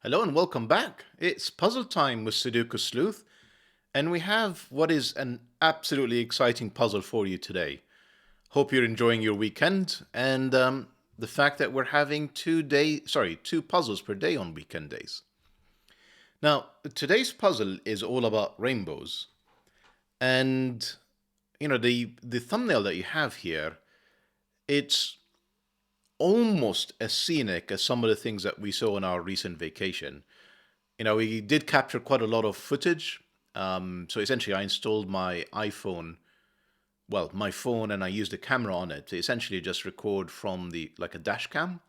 Hello and welcome back. It's puzzle time with Sudoku Sleuth, and we have what is an absolutely exciting puzzle for you today. Hope you're enjoying your weekend and the fact that we're having two puzzles per day on weekend days. Now, today's puzzle is all about rainbows, and the thumbnail that you have here, it's almost as scenic as some of the things that we saw on our recent vacation. We did capture quite a lot of footage. So essentially, I installed my iPhone, well, my phone, and I used a camera on it to essentially just record from like a dash cam.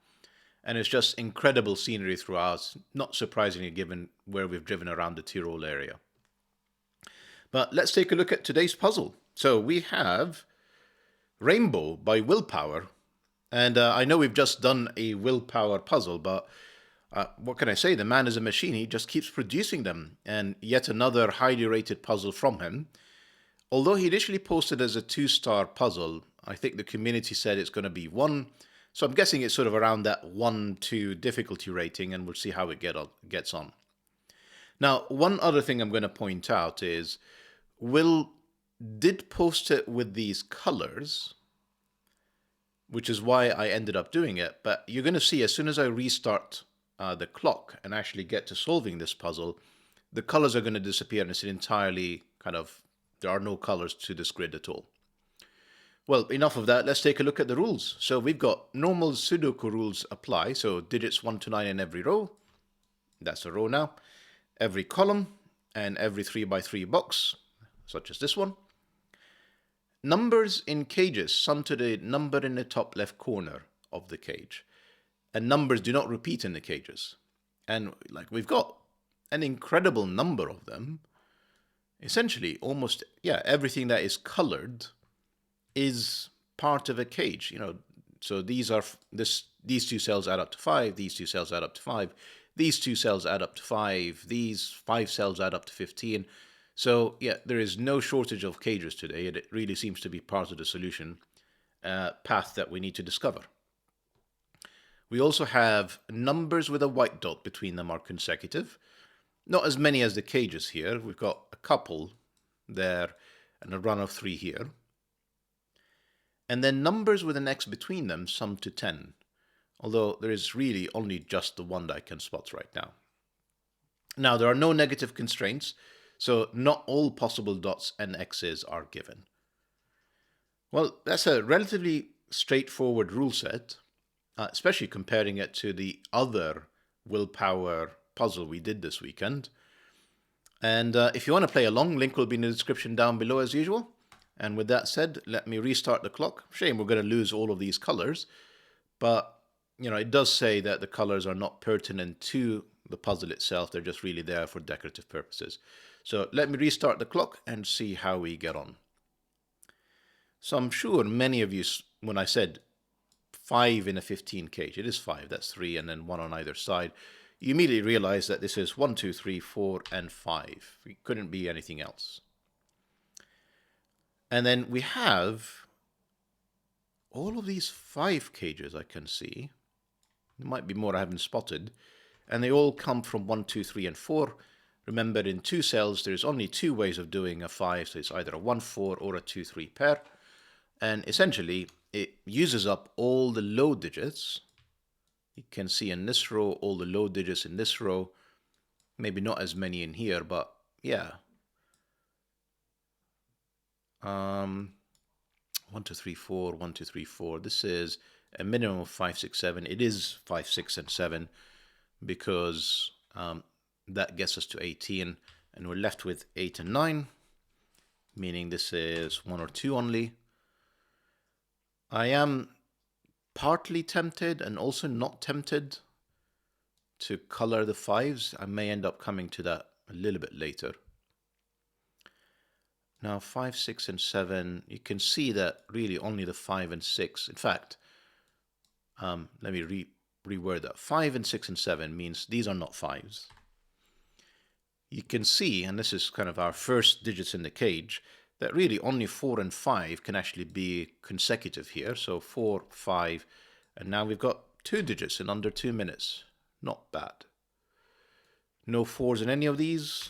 And it's just incredible scenery throughout, not surprisingly given where we've driven around the Tyrol area. But let's take a look at today's puzzle. So we have Rainbow by Willpower. And I know we've just done a willpower puzzle, but what can I say? The man is a machine. He just keeps producing them. And yet another highly rated puzzle from him. Although he initially posted as a 2-star puzzle, I think the community said it's going to be 1. So I'm guessing it's sort of around that 1-2 difficulty rating, and we'll see how it gets on. Now, one other thing I'm going to point out is Will did post it with these colors, which is why I ended up doing it. But you're going to see as soon as I restart the clock and actually get to solving this puzzle, the colors are going to disappear and it's entirely there are no colors to this grid at all. Well, enough of that. Let's take a look at the rules. So we've got normal Sudoku rules apply. So digits 1 to 9 in every row. That's a row now. Every column and every 3x3 box, such as this one. Numbers in cages sum to the number in the top left corner of the cage. And numbers do not repeat in the cages. And we've got an incredible number of them. Essentially, almost, everything that is colored is part of a cage. So these 2 cells add up to 5, these 2 cells add up to 5, these 2 cells add up to 5, these 5 cells add up to 15. So there is no shortage of cages today, and it really seems to be part of the solution path that we need to discover. We also have numbers with a white dot between them are consecutive. Not as many as the cages here. We've got a couple there and a run of 3 here. And then numbers with an X between them sum to 10. Although there is really only just the one that I can spot right now. Now, there are no negative constraints, so not all possible dots and X's are given. Well, that's a relatively straightforward rule set, especially comparing it to the other willpower puzzle we did this weekend. And if you want to play along, link will be in the description down below as usual. And with that said, let me restart the clock. Shame we're going to lose all of these colors, but it does say that the colors are not pertinent to the puzzle itself. They're just really there for decorative purposes. So let me restart the clock and see how we get on. So I'm sure many of you, when I said 5 in a 15 cage, it is 5, that's 3 and then 1 on either side. You immediately realize that this is 1, 2, 3, 4, and 5. It couldn't be anything else. And then we have all of these 5 cages I can see. There might be more I haven't spotted. And they all come from 1, 2, 3, and 4. Remember, in 2 cells, there's only 2 ways of doing a 5. So it's either a 1, 4 or a 2, 3 pair. And essentially, it uses up all the low digits. You can see in this row, all the low digits in this row. Maybe not as many in here, but yeah. 1, 2, 3, 4, 1, 2, 3, 4. This is a minimum of 5, 6, 7. It is 5, 6, and 7 because that gets us to 18, and we're left with 8 and 9, meaning this is 1 or 2 only. I am partly tempted and also not tempted to color the 5s. I may end up coming to that a little bit later. Now 5, 6, and 7, you can see that really only the 5 and 6. In fact, let me reword that. 5 and 6 and 7 means these are not 5s. You can see, and this is kind of our first digits in the cage, that really only 4 and 5 can actually be consecutive here. So 4, 5, and now we've got 2 digits in under 2 minutes. Not bad. No 4s in any of these.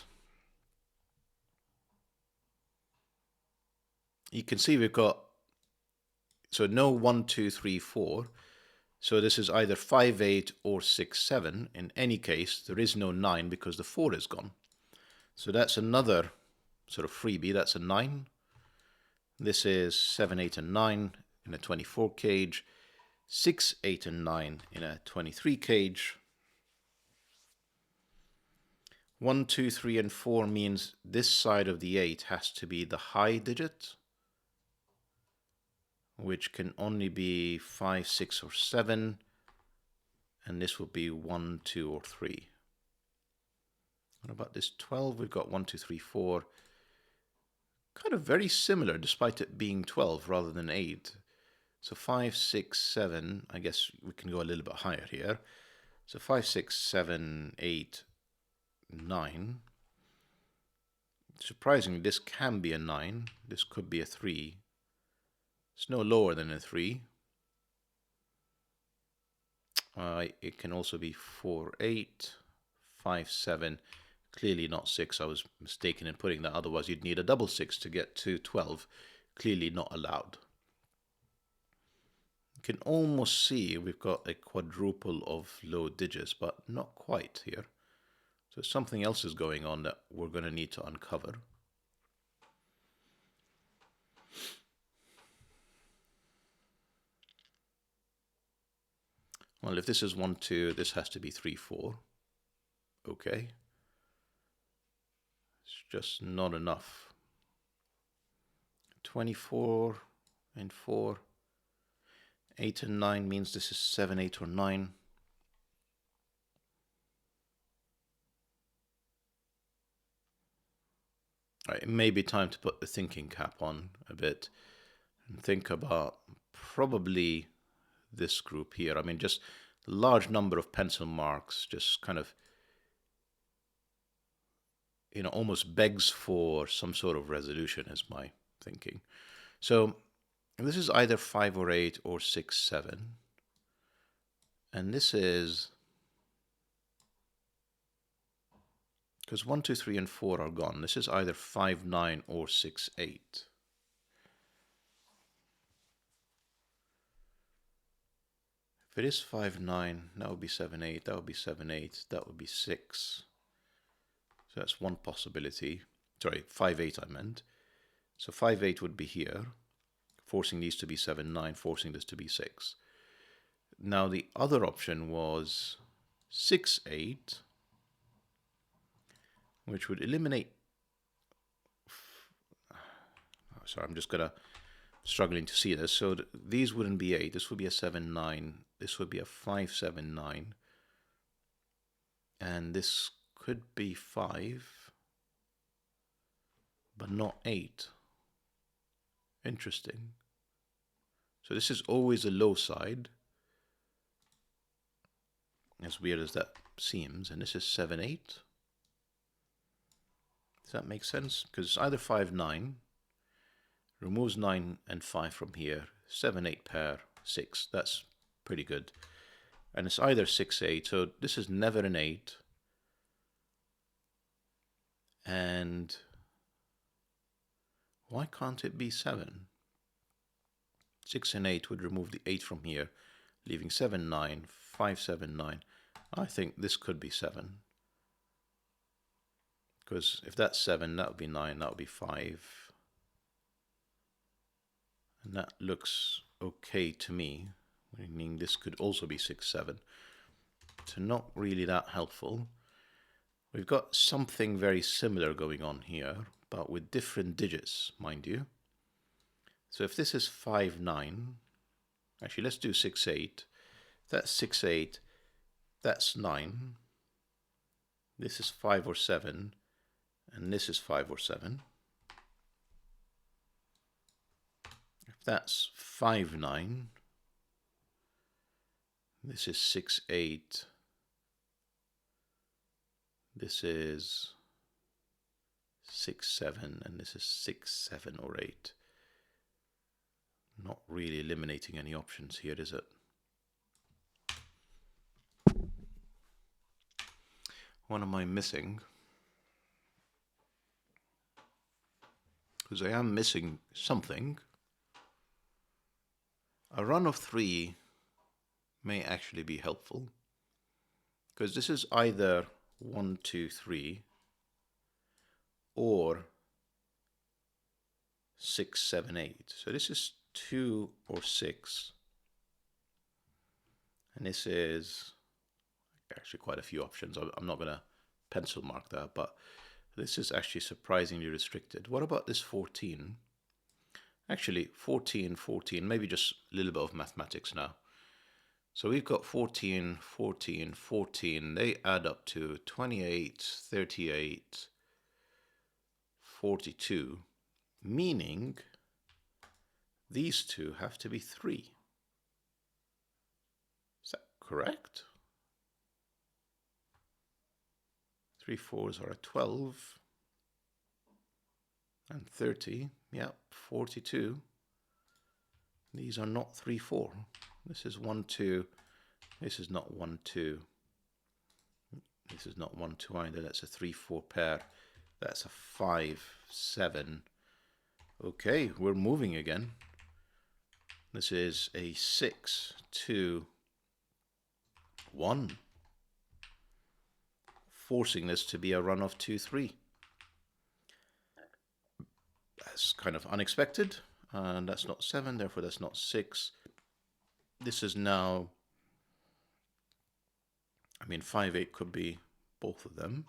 You can see we've got, so no 1, 2, 3, 4. So this is either 5, 8 or 6, 7. In any case, there is no 9 because the 4 is gone. So that's another sort of freebie. That's a 9. This is 7, 8, and 9 in a 24 cage. 6, 8, and 9 in a 23 cage. 1, 2, 3, and 4 means this side of the 8 has to be the high digit, which can only be 5, 6, or 7. And this will be 1, 2, or 3. What about this 12? We've got 1, 2, 3, 4. Kind of very similar, despite it being 12 rather than 8. So 5, 6, 7. I guess we can go a little bit higher here. So 5, 6, 7, 8, 9. Surprisingly, this can be a 9. This could be a 3. It's no lower than a 3. It can also be 4, 8, 5, 7. Clearly not 6. I was mistaken in putting that. Otherwise, you'd need a double 6 to get to 12. Clearly not allowed. You can almost see we've got a quadruple of low digits, but not quite here. So something else is going on that we're going to need to uncover. Well, if this is 1, 2, this has to be 3, 4. Okay. It's just not enough. 24 and 4. 8 and 9 means this is 7, 8, or 9. Right, it may be time to put the thinking cap on a bit and think about probably this group here. I mean, just a large number of pencil marks just kind of, almost begs for some sort of resolution is my thinking. So this is either 5 or 8 or 6, 7. And this is, because 1, 2, 3, and 4 are gone. This is either 5, 9 or 6, 8. If it is 5, 9, that would be 7, 8. That would be 7, 8. That would be 6. So that's one possibility. Sorry, 5, 8 I meant. So 5, 8 would be here, forcing these to be 7, 9, forcing this to be 6. Now the other option was 6, 8, which would eliminate... Sorry, I'm just struggling to see this. So these wouldn't be 8. This would be a 7, 9. This would be a 5, 7, 9. And this could be 5, but not 8. Interesting. So this is always a low side, as weird as that seems. And this is 7, 8. Does that make sense? Because it's either 5, 9, removes 9 and 5 from here, 7, 8 pair, 6. That's pretty good. And it's either 6, 8. So this is never an 8. And why can't it be 7? 6 and 8 would remove the 8 from here, leaving 7, 9, 5, 7, 9. I think this could be 7. Because if that's 7, that would be 9, that would be 5. And that looks okay to me, meaning this could also be 6, 7. So not really that helpful. We've got something very similar going on here, but with different digits, mind you. So if this is 5, 9, actually let's do 6, 8. That's 6, 8, that's 9. This is 5 or 7, and this is 5 or 7. If that's 5, 9, this is 6, 8. This is 6, 7, and this is 6, 7, or 8. Not really eliminating any options here, is it? What am I missing? Because I am missing something. A run of 3 may actually be helpful. Because this is either 1, 2, 3 or 6, 7, 8. So this is 2 or 6. And this is actually quite a few options. I'm not going to pencil mark that, but this is actually surprisingly restricted. What about this 14? Actually, 14, 14, maybe just a little bit of mathematics now. So we've got 14, 14, 14. They add up to 28, 38, 42, meaning these two have to be 3. Is that correct? 3 4s are a 12. And 30, yeah, 42. These are not 3 4. This is 1 2. This is not 1 2. This is not 1 2 either. That's a 3 4 pair. That's a 5 7. Okay, we're moving again. This is a 6 2 1. Forcing this to be a run of 2 3. That's kind of unexpected. And that's not 7, therefore that's not 6. This is now, 5 8 could be both of them.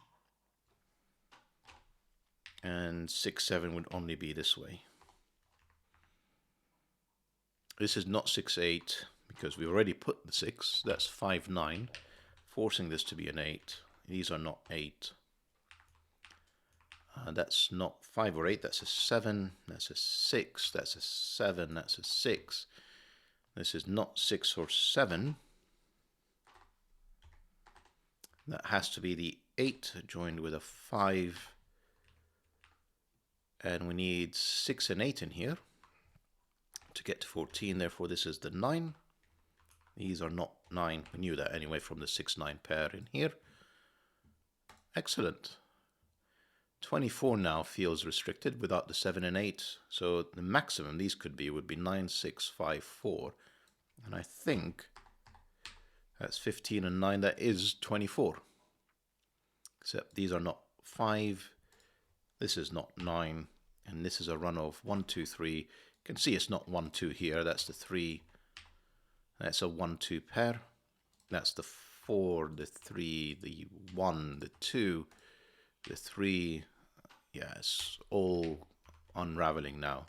And 6 7 would only be this way. This is not 6 8 because we already put the 6. That's 5 9, forcing this to be an 8. These are not 8. That's not 5 or 8, that's a 7, that's a 6, that's a 7, that's a 6. This is not 6 or 7. That has to be the 8 joined with a 5. And we need 6 and 8 in here to get to 14, therefore this is the 9. These are not 9, we knew that anyway from the 6 9 pair in here. Excellent. 24 now feels restricted without the 7 and 8. So the maximum these could be would be 9 6 5 4. And I think that's 15 and 9. That is 24. Except these are not 5. This is not 9. And this is a run of 1 2 3. You can see it's not 1 2 here. That's the 3. That's a 1 2 pair. That's the 4, the 3, the 1, the 2. The 3, yeah, it's all unraveling now.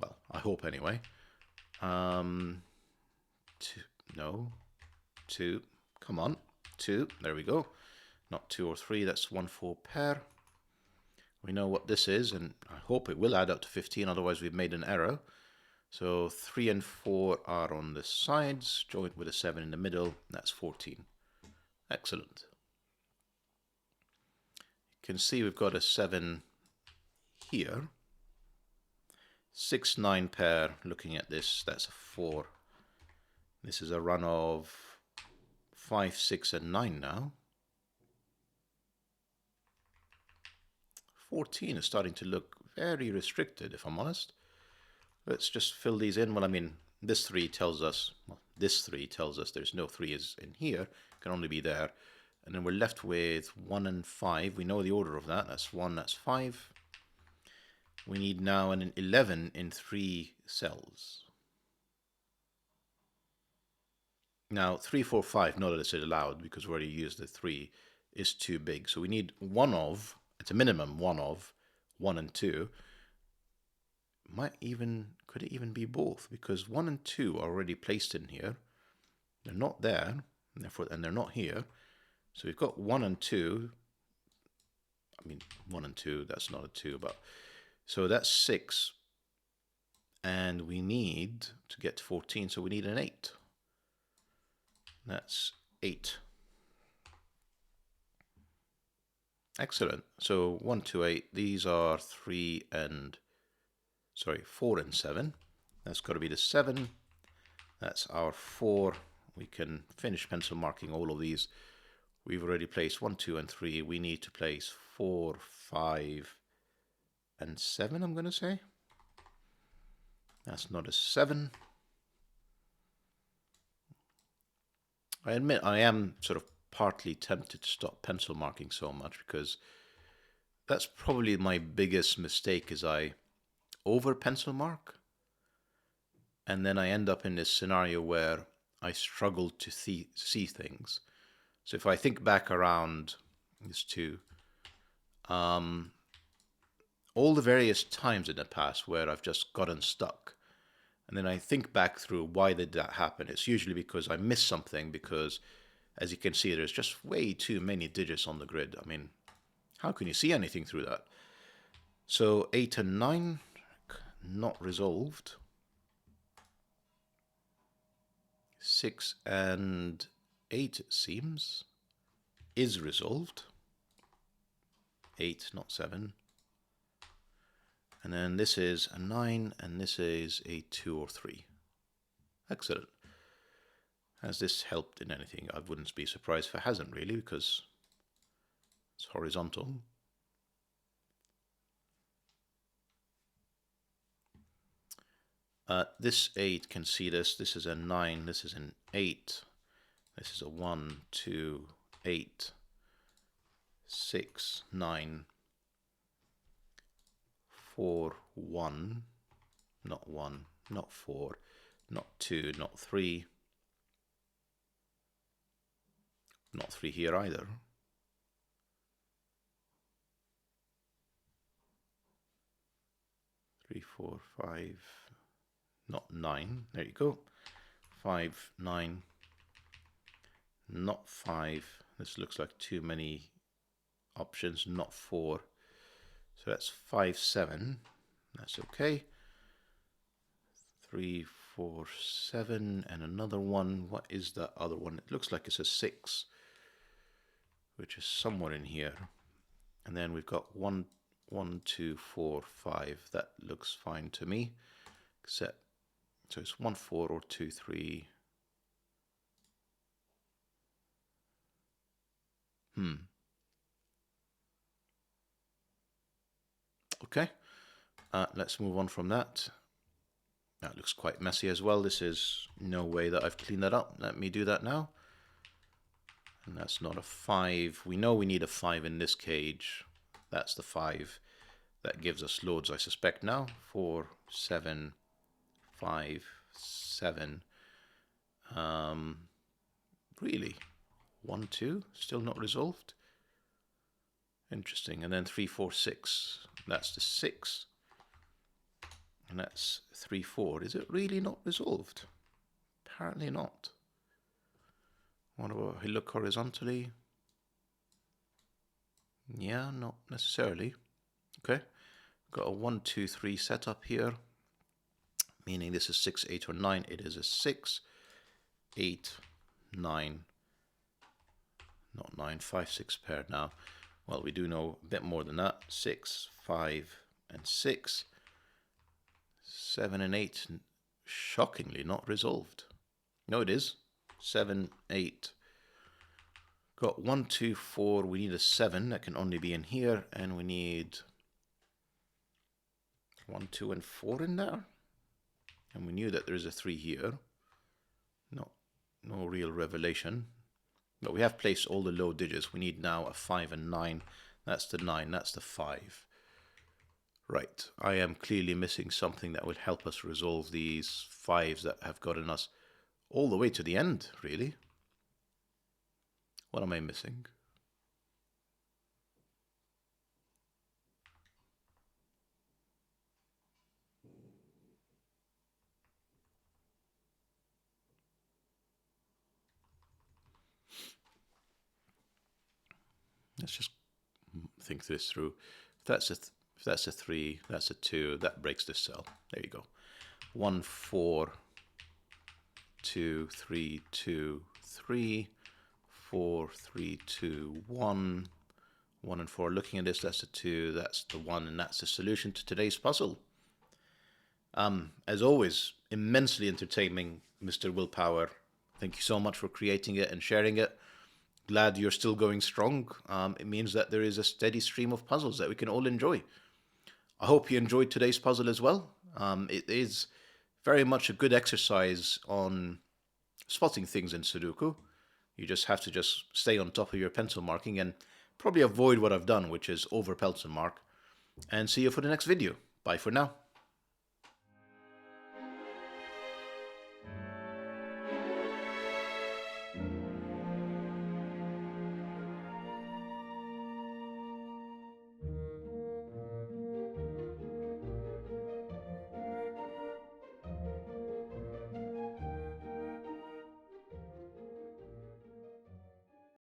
Well, I hope anyway. 2, no, 2, come on, 2, there we go. Not 2 or 3, that's 1 4 pair. We know what this is, and I hope it will add up to 15, otherwise we've made an error. So 3 and 4 are on the sides, joined with a 7 in the middle, that's 14. Excellent. You can see we've got a 7 here. 6 9 pair, looking at this, that's a 4. This is a run of 5 6 and 9 now. 14 is starting to look very restricted, if I'm honest. Let's just fill these in. Well, this 3 tells us, there's no 3 is in here, it can only be there. And then we're left with 1 and 5. We know the order of that. That's 1, that's 5. We need now an 11 in 3 cells. Now, 3, 4, 5, notice it allowed because we already used the 3, is too big. So we need one of, it's a minimum one of, 1 and 2. Could it even be both? Because 1 and 2 are already placed in here. They're not there, and they're not here. So we've got 1 and 2. 1 and 2, that's not a 2, but so that's 6. And we need to get to 14, so we need an 8. That's 8. Excellent. So 1 2 8. These are 4 and 7. That's got to be the 7. That's our 4. We can finish pencil marking all of these. We've already placed 1, 2, and 3. We need to place 4, 5, and 7, I'm going to say. That's not a 7. I admit I am sort of partly tempted to stop pencil marking so much, because that's probably my biggest mistake, is I over pencil mark, and then I end up in this scenario where I struggle to see things. So if I think back around this too, all the various times in the past where I've just gotten stuck, and then I think back through why did that happen, it's usually because I missed something, because as you can see, there's just way too many digits on the grid. I mean, how can you see anything through that? So 8 and 9, not resolved. 6 and 8, it seems, is resolved. 8, not 7. And then this is a 9, and this is a 2 or 3. Excellent. Has this helped in anything? I wouldn't be surprised if it hasn't really, because it's horizontal. This 8 can see this. This is a 9. This is an 8. This is a 1, 2, 8, 6, 9, 4, 1, not 1, not 4, not 2, not 3, not 3 here either. 3, 4, 5, not 9. There you go. 5, 9, not 5. This looks like too many options. Not 4. So that's 5, 7. That's okay. 3, 4, 7, and another one. What is that other one? It looks like it's a 6, which is somewhere in here. And then we've got 1, 2, 4, 5. That looks fine to me. Except, so it's 1, 4, or 2, 3. Okay, let's move on from that. That looks quite messy as well. This is no way that I've cleaned that up. Let me do that now. And that's not a 5. We know we need a 5 in this cage. That's the 5. That gives us loads, I suspect now. 4, 7, 5, 7. Really? 1, 2? Still not resolved? Interesting. And then 3, 4, 6. That's the 6. And that's 3, 4. Is it really not resolved? Apparently not. What about if we look horizontally? Yeah, not necessarily. Okay. Got a 1, 2, 3 setup here, meaning this is 6, 8, or 9. It is a 6, 8, 9, not 9, 5, 6 paired now. Well, we do know a bit more than that. 6, 5, and 6. 7 and 8, shockingly not resolved. No, it is. 7, 8. Got 1, 2, 4. We need a 7. That can only be in here. And we need 1, 2, and 4 in there. And we knew that there is a 3 here. No real revelation. But we have placed all the low digits. We need now a 5 and 9. That's the 9. That's the 5. Right. I am clearly missing something that will help us resolve these 5s that have gotten us all the way to the end, really. What am I missing? Let's just think this through. If that's a 3, that's a 2, that breaks this cell. There you go. 1, 4, 2, 3, 2, 3, 4, 3, 2, 1. 1 and 4. Looking at this, that's a 2, that's the 1, and that's the solution to today's puzzle. As always, immensely entertaining, Mr. Willpower. Thank you so much for creating it and sharing it. glad you're still going strong. It means that there is a steady stream of puzzles that we can all enjoy. I hope you enjoyed today's puzzle as well. It is very much a good exercise on spotting things in Sudoku. You just have to just stay on top of your pencil marking and probably avoid what I've done, which is over pencil mark. And see you for the next video. Bye for now.